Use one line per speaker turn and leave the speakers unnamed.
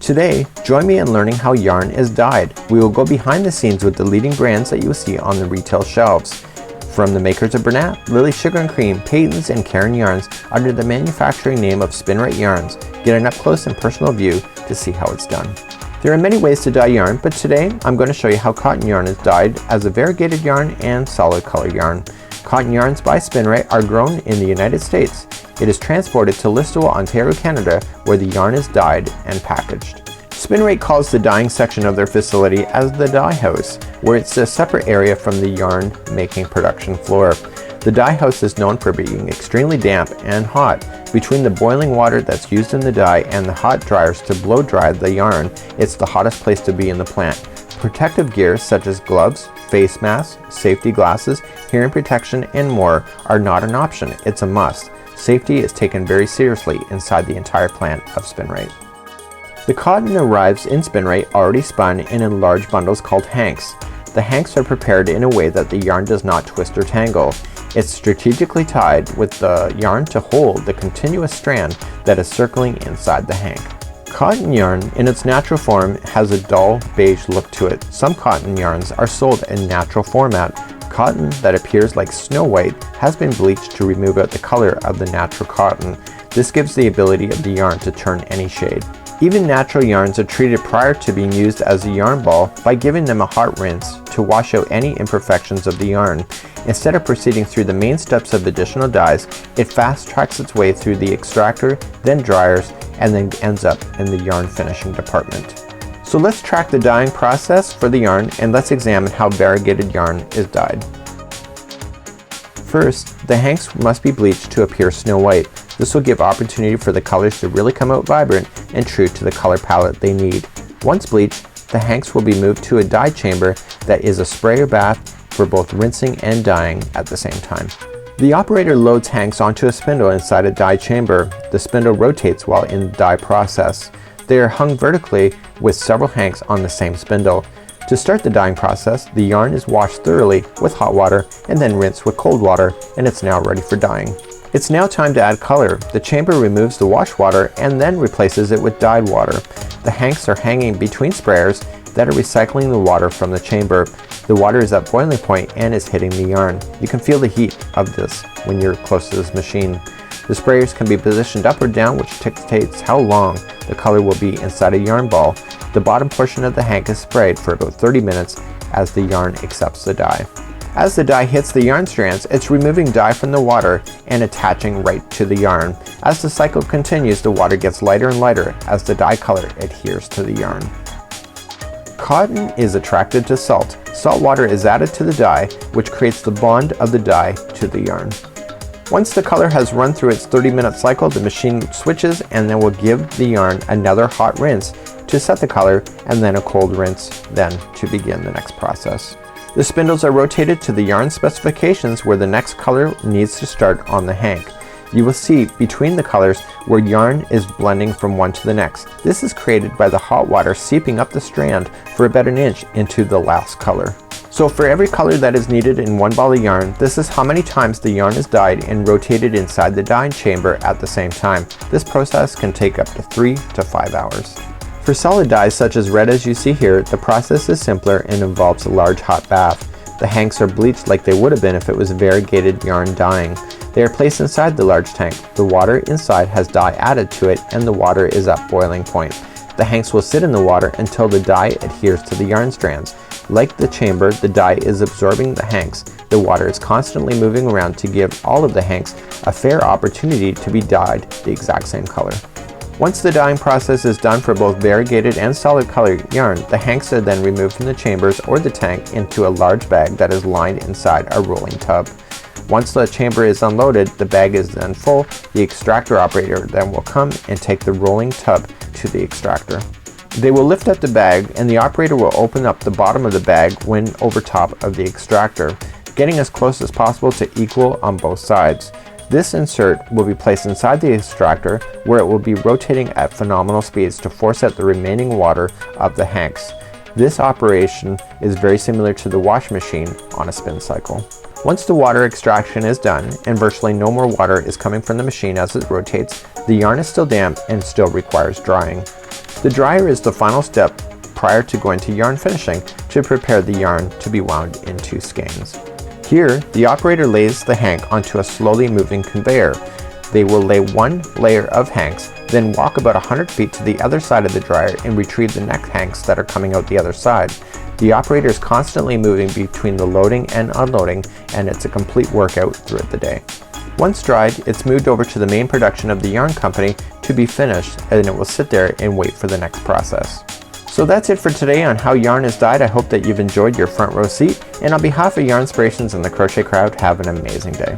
Today, join me in learning how yarn is dyed. We will go behind the scenes with the leading brands that you will see on the retail shelves. From the makers of Bernat, Lily Sugar and Cream, Patons, and Caron Yarns under the manufacturing name of Spinrite Yarns, get an up-close and personal view to see how it's done. There are many ways to dye yarn, but today I'm going to show you how cotton yarn is dyed as a variegated yarn and solid color yarn. Cotton yarns by Spinrite are grown in the United States. It is transported to Listowel, Ontario, Canada, where the yarn is dyed and packaged. Spinrite calls the dyeing section of their facility as the dye house, where it's a separate area from the yarn making production floor. The dye house is known for being extremely damp and hot. Between the boiling water that's used in the dye and the hot dryers to blow dry the yarn, it's the hottest place to be in the plant. Protective gear such as gloves, face masks, safety glasses, hearing protection, and more are not an option, it's a must. Safety is taken very seriously inside the entire plant of Spinrite. The cotton arrives in Spinrite already spun and in large bundles called hanks. The hanks are prepared in a way that the yarn does not twist or tangle. It's strategically tied with the yarn to hold the continuous strand that is circling inside the hank. Cotton yarn in its natural form has a dull beige look to it. Some cotton yarns are sold in natural format. Cotton that appears like snow white has been bleached to remove out the color of the natural cotton. This gives the ability of the yarn to turn any shade. Even natural yarns are treated prior to being used as a yarn ball by giving them a hot rinse to wash out any imperfections of the yarn. Instead of proceeding through the main steps of additional dyes, it fast tracks its way through the extractor, then dryers, and then ends up in the yarn finishing department. So let's track the dyeing process for the yarn and let's examine how variegated yarn is dyed. First, the hanks must be bleached to appear snow white. This will give opportunity for the colors to really come out vibrant and true to the color palette they need. Once bleached, the hanks will be moved to a dye chamber that is a sprayer bath for both rinsing and dyeing at the same time. The operator loads hanks onto a spindle inside a dye chamber. The spindle rotates while in the dye process. They are hung vertically with several hanks on the same spindle. To start the dyeing process, the yarn is washed thoroughly with hot water and then rinsed with cold water, and it's now ready for dyeing. It's now time to add color. The chamber removes the wash water and then replaces it with dyed water. The hanks are hanging between sprayers that are recycling the water from the chamber. The water is at boiling point and is hitting the yarn. You can feel the heat of this when you're close to this machine. The sprayers can be positioned up or down, which dictates how long the color will be inside a yarn ball. The bottom portion of the hank is sprayed for about 30 minutes as the yarn accepts the dye. As the dye hits the yarn strands, it's removing dye from the water and attaching right to the yarn. As the cycle continues, the water gets lighter and lighter as the dye color adheres to the yarn. Cotton is attracted to salt. Salt water is added to the dye, which creates the bond of the dye to the yarn. Once the color has run through its 30-minute cycle, the machine switches and then will give the yarn another hot rinse to set the color, and then a cold rinse then to begin the next process. The spindles are rotated to the yarn specifications where the next color needs to start on the hank. You will see between the colors where yarn is blending from one to the next. This is created by the hot water seeping up the strand for about an inch into the last color. So for every color that is needed in one ball of yarn, this is how many times the yarn is dyed and rotated inside the dyeing chamber at the same time. This process can take up to 3 to 5 hours. For solid dyes such as red as you see here, the process is simpler and involves a large hot bath. The hanks are bleached like they would have been if it was variegated yarn dyeing. They are placed inside the large tank. The water inside has dye added to it and the water is at boiling point. The hanks will sit in the water until the dye adheres to the yarn strands. Like the chamber, the dye is absorbing the hanks. The water is constantly moving around to give all of the hanks a fair opportunity to be dyed the exact same color. Once the dyeing process is done for both variegated and solid color yarn, the hanks are then removed from the chambers or the tank into a large bag that is lined inside a rolling tub. Once the chamber is unloaded, the bag is then full. The extractor operator then will come and take the rolling tub to the extractor. They will lift up the bag and the operator will open up the bottom of the bag when over top of the extractor, getting as close as possible to equal on both sides. This insert will be placed inside the extractor where it will be rotating at phenomenal speeds to force out the remaining water of the hanks. This operation is very similar to the wash machine on a spin cycle. Once the water extraction is done and virtually no more water is coming from the machine as it rotates, the yarn is still damp and still requires drying. The dryer is the final step prior to going to yarn finishing to prepare the yarn to be wound into skeins. Here, the operator lays the hank onto a slowly moving conveyor. They will lay one layer of hanks, then walk about 100 feet to the other side of the dryer and retrieve the next hanks that are coming out the other side. The operator is constantly moving between the loading and unloading, and it's a complete workout throughout the day. Once dried, it's moved over to the main production of the yarn company to be finished, and it will sit there and wait for the next process. So that's it for today on how yarn is dyed. I hope that you've enjoyed your front row seat, and on behalf of Yarnspirations and the Crochet Crowd, have an amazing day.